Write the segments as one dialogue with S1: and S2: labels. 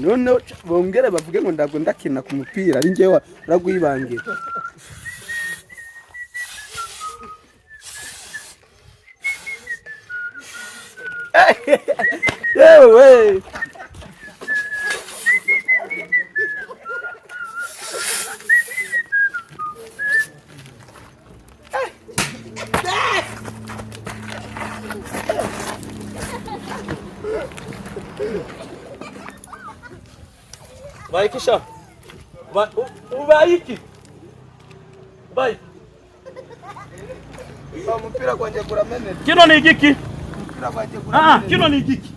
S1: none bongere bavuge ngo ndabwo ndakina ku mupira ari ngewe uragwibangira. Yewe
S2: Vai kisha. Vai iki. Vai.
S1: umupira kwanje kuramenera.
S2: Kino ni igiki?
S1: Umupira kwanje kuramenera.
S2: Kino ni igiki?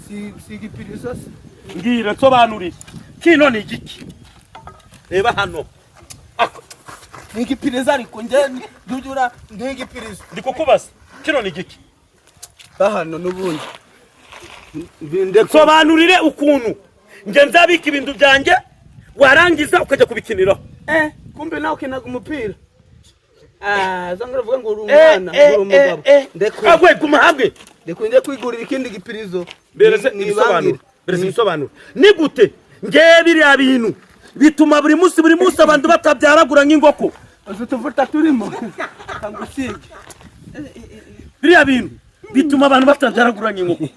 S1: Si igipirizo se.
S2: Ngira sobanuri. Kino ni igiki? Reba hano.
S1: Ni igipirizo ariko nje ndujura ni igipirizo.
S2: Ndikukubaza. Kino ni igiki?
S1: Bahano nubundi.
S2: Sobanurire ukuntu nge nzabika ibintu byanjye warangiza ukajya kubikinira.
S1: Kumbe nawe kinaga umupira. Zangara vuga ngo uri umwana uri umugabo.
S2: Ndeko. Agwe guma hamwe.
S1: Ndeko nje kwigurira ikindi gipirizo.
S2: Bereze ibisobanuro. Bereze ibisobanuro. Ni gute nge biriya bintu bituma buri munsi abantu batabyaragura nk'ingoko.
S1: Tuvuta turimo. Kangusige.
S2: Biriya bintu bituma abantu batabyaragura nk'ingoko.